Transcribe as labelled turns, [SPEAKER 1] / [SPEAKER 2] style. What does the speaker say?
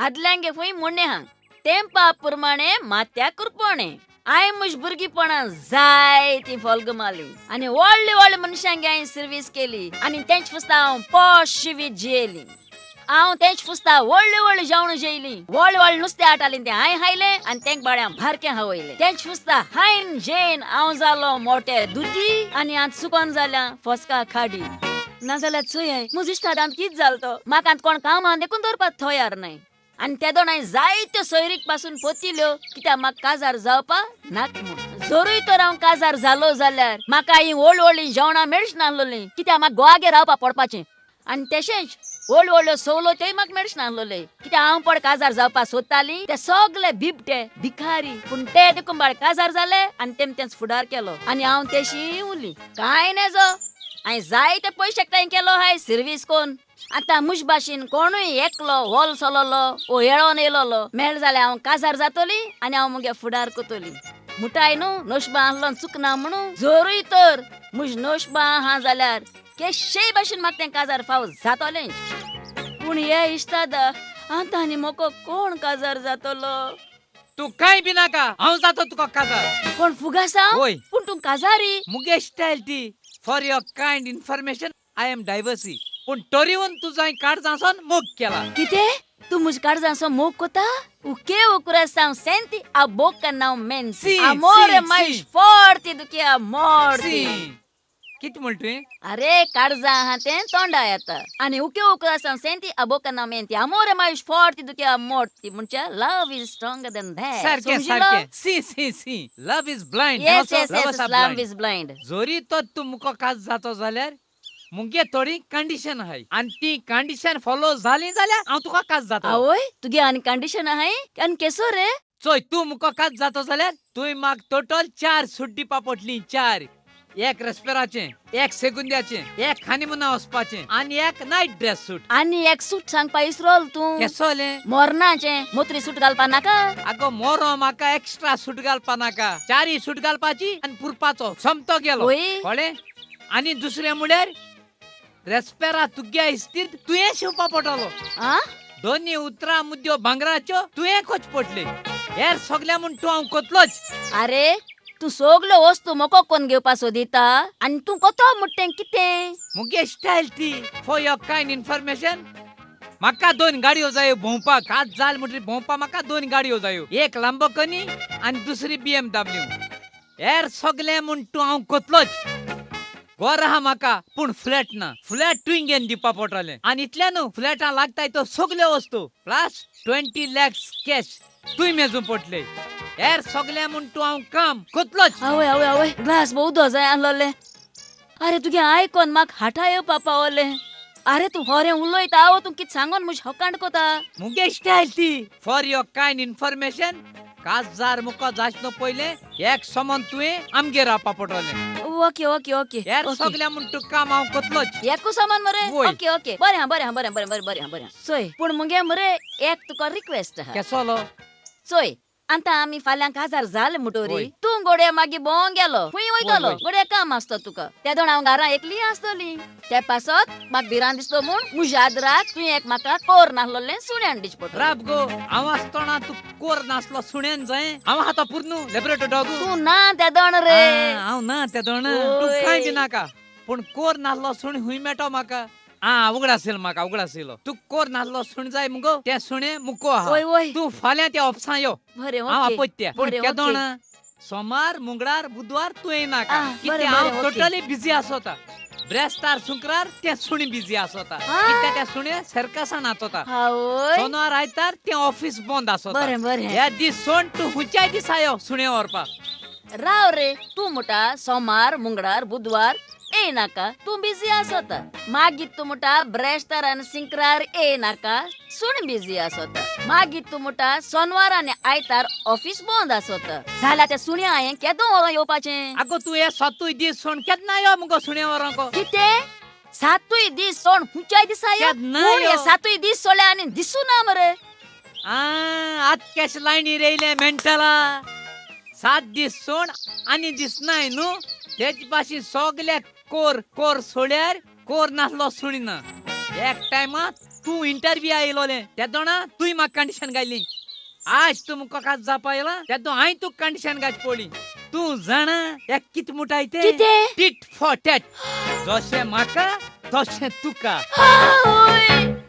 [SPEAKER 1] आदल्यांगे फुई मोडणे हांग तेंपा प्रमाणे मात्या कुरपणे हांवें म्हज भुरगीपणां जायती फॉल्ग मारली आनी व्हडली व्हडली मनशांगे हांवें सर्वीस केली आनी तेंच फुस्ता हांव पॉश जिवीत जियेली. हांव तेंच फुस्ता व्हडली व्हडली जेवणां जेयली, व्हडले व्हडले नुस्तें हाडटालीं तें हांवें खायलें आनी तेंक बाड्यां भारकें खावयलें. तेंच फुस्ता हायन जेन हांव जालो मोटे दुदी आनी आतां चुकोन जाल्या फॉस्का खाडी. नाजाल्यार चोय म्हज इश्टांत कितें जालो तो म्हाका आतां कोण कामां देखून दवरपाक तयार नाय. आनी ते दोन हांवें जायत्यो सोयरीक पासून पोतिल्यो कित्याक म्हाका काजार जावपा नाका म्हूण. जरूय तर हांव काजार जालो जाल्यार म्हाका ही व्हडली व्हडली जेवणां मेळच नासलोलीं कित्याक म्हाका गोवागेर रावपा पडपाचें. आनी तशेंच व्हडल्यो व्हडल्यो सवलत्योय म्हाका मेळच नासलोले कित्याक हांव पड काजार जावपा सोदतालीं ते सगळे बिबटे भिकारी. पूण ते देखून बाळ काजार जाले आनी तेंच फुडार केलो आनी हांव तेशी उरली. कांय नाय जो हांवें जायते पयशे एकठांय केलो हाय सर्वीस कोन्न. आतां म्हज भाशेन कोणूय एकलो हॉल चललो वो येळोन येयलो मेळ जाल्यार हांव काजार जातोली आनी हांव मुगे फुडार कोतोली. मुठाय न्हू नोशबा आहलो चुकना म्हणून जरूय तर म्हज नोशबा आहा जाल्यार केशेय भाशेन म्हाका तें काजार फावो जातोलें. पूण हे इश्टाद आतां आनी मोको कोण काजार जातलो.
[SPEAKER 2] तू कांय बी नाका हांव जातो तुका काजार.
[SPEAKER 1] कोण फुगासा
[SPEAKER 2] होय
[SPEAKER 1] पूण तूं काजारी.
[SPEAKER 2] मुगे स्टायल ती for your kind information I am divorcee. पूण तरीवन तुजो हांवें काळजांसून मोग केला.
[SPEAKER 1] कितें तूं म्हज काळजांचो मोग कोता. O que o coração sente, a boca não mente.
[SPEAKER 2] Sim,
[SPEAKER 1] Amor
[SPEAKER 2] sim,
[SPEAKER 1] é mais
[SPEAKER 2] sim.
[SPEAKER 1] forte do que a morte.
[SPEAKER 2] किती म्हणतोय.
[SPEAKER 1] अरे काळजा आहा तें तोंडा येता आनी Uke o coração sente, a boca não mente. Amor é mais forte do que a morte. म्हणजे love is stronger than that.
[SPEAKER 2] सारखे सारखे see see see love is blind.
[SPEAKER 1] Yes, yes, yes, love is blind.
[SPEAKER 2] जोरी तो तू मुको काज जातो जाल्यार मुगे थोडी कंडिशन आहाय आनी ती कंडिशन फॉलो जाली जाल्यार हांव तुका काज जातो.
[SPEAKER 1] आवय तुगे आनी कंडिशन आहाय आनी केसो रे.
[SPEAKER 2] चोय तू मुको काज जातो जाल्यार तुवें म्हाका टोटल 4 सूट दिवपा पडटली. 4 एक रेस्पेराचें, एक सेगुंद्याचें, एक खानिमुना वचपाचें आनी एक नायट ड्रेस सूट.
[SPEAKER 1] आनी एक सूट सांगपा इसरोल तूं.
[SPEAKER 2] केसोलें
[SPEAKER 1] मोरनाचें मोत्री सूट घालपा नाका.
[SPEAKER 2] आगो मोरो म्हाका एक्स्ट्रा सूट घालपा नाका. 4 सूट घालपाची आनी पुरपाचो समतो गेलो कळ्ळें. आनी दुसरें म्हळ्यार रेस्पेरा तुगे इस्तीद तुवें शिवपा पडटलो. दोनी उतरां मुद्द्यो भांगराच्यो तुवें कोच पडटले. हेर सगल्या म्हूण तूं हांव कोतलोच.
[SPEAKER 1] अरे तू सगल्यो वस्तू मोको कोण घेवपा सोदिता आनी तू कोतो मुट्टें कितें.
[SPEAKER 2] मुगे स्टायल ती फॉर युअर काइंड इन्फॉर्मेशन. म्हाका 2 गाडयो जायो भोंवपाक. काज जाल म्हणटरी भोंवपा म्हाका 2 गाडयो जायो. एक लंबोर्गिनी आनी दुसरी BMW. हेर सगलें म्हूण तूं हांव कोतलोच. घर आहा म्हाका पूण फ्लॅट ना. फ्लॅट तुवें दिवपा पडटलें आनी इतलें न्हू फ्लॅटां लागताय तो सगल्यो वस्तू प्लस 20 lakhs कॅश तुवें मेजूं पडटले. हेर सगलें म्हूण तूं हांव काम कोतलोच.
[SPEAKER 1] आवय आवय आवय ग्लास बहुत जाय आसलोले. अरे तुगे आयकोन म्हाका हाठा येवपा पावले. अरे तू होरें उलयता आवो तूं कितें सांगोन म्हज हक्कांड कोता.
[SPEAKER 2] मुगे स्टायल ती फॉर युअर काइंड इन्फॉर्मेशन. काजार मुको जाचनो पयलें एक समन तुवें आमगे रावपा पडटलें.
[SPEAKER 1] ओके ओके ओके
[SPEAKER 2] हेर सगल्या म्हूण तूं काम हांव कोतलोच.
[SPEAKER 1] एकू सामान मरे.
[SPEAKER 2] वोय.
[SPEAKER 1] ओके ओके बरें हा बरें हा बरें बरें बरें बरें बरें. चोय पूण मुगे मरे एक तुका रिक्वेस्ट आहा.
[SPEAKER 2] केसोलो.
[SPEAKER 1] चोय आतां आमी फाल्यां काजार जाले मुटोरी
[SPEAKER 2] वोय.
[SPEAKER 1] तूं गोडे मागीर भोंवंक गेलो खूंय वयतलो.
[SPEAKER 2] वोय.
[SPEAKER 1] गोडे काम आसतो तुका. ते दोन हांव घरां एकली आसतली. ते पासत म्हाका भिरांत दिसतो म्हूण म्हज्या आदराक तुवें एक म्हाका कोर नासलोलें सुण्यान दिवचें पडटलें.
[SPEAKER 2] राब गो हांव आसतना तूं कोर नासलो सुण्यान जाय. हांव आतां पुरनू लेबरेटो डॉगू.
[SPEAKER 1] तूं ना ते दोन रे.
[SPEAKER 2] हांव ना ते दोन.
[SPEAKER 1] वोय.
[SPEAKER 2] तूं कांय बी नाका पूण कोर नासलो सुण हुंय मेळटो म्हाका. उगडासिल म्हाका उगडासिलो. तू कोर नासलो सुण जाय मुगो ते सुणे मुको आहा.
[SPEAKER 1] वोय वोय
[SPEAKER 2] तू फाल्यां त्या ऑफिसां यो.
[SPEAKER 1] बरें
[SPEAKER 2] हांव
[SPEAKER 1] ओके
[SPEAKER 2] आपयत्या. पूण
[SPEAKER 1] बरें,
[SPEAKER 2] ते दोन
[SPEAKER 1] ओके.
[SPEAKER 2] सोमार मंगळार बुधवार तुवें नाका
[SPEAKER 1] बरें,
[SPEAKER 2] कित्याक हांव
[SPEAKER 1] बरें, ओके.
[SPEAKER 2] टोटली बिजी आसोता. ब्रेस्तार शुक्रार ते सुणी बिजी आसोता
[SPEAKER 1] आ.
[SPEAKER 2] कित्याक ते सुणे सर्कसां नाचोता.
[SPEAKER 1] आवय
[SPEAKER 2] सोनवार आयतार ते ऑफिस बंद आसोता.
[SPEAKER 1] बरें बरें
[SPEAKER 2] ह्या दीस सोण तूं हुंच्याय दिसा यो सुणे व्हरपाक.
[SPEAKER 1] राव रे. तूं मुटा सोमार मंगळार बुधवार ए नाका तूं बिजी आसोता. मागीर तूं मुटा ब्रेस्तार आनी सिंक्रार ए नाका सुण बिजी आसोता. मागीर तूं मुटा सोनवार आनी आयतार ऑफिस बंद आसोता. जाल्यार ते सुण्या हांवें केदो व्हरोन येवपाचें.
[SPEAKER 2] आगो तूं हे 7 दीस सोण केन्ना यो मुगो सुणे व्हरोंक.
[SPEAKER 1] कितें 7 दीस सोण खुंच्याय दिसा यो.
[SPEAKER 2] केन्ना
[SPEAKER 1] पूण
[SPEAKER 2] यो.
[SPEAKER 1] हे 7 दीस सोळ्या आनी दिसू ना मरे.
[SPEAKER 2] आत केश लायनी रेयले मेंटला. 7 दीस सोण आनी दिसनाय न्हू. तेच भाशेन सगळे कोर कोर सोड्यार कोर नासलो सुणी ना. एक टायमात तू इंटरव्यू आयलोले तेदो ना तू म्हाका कंडिशन घाली आज तू मुका काच जावपा येला तेदो हांवें तू कंडिशन घात पडली तू जाणा एक कित मुटायते
[SPEAKER 1] कितें?
[SPEAKER 2] टीट फॉर टॅट जशें म्हाका तशें तुका
[SPEAKER 1] आवय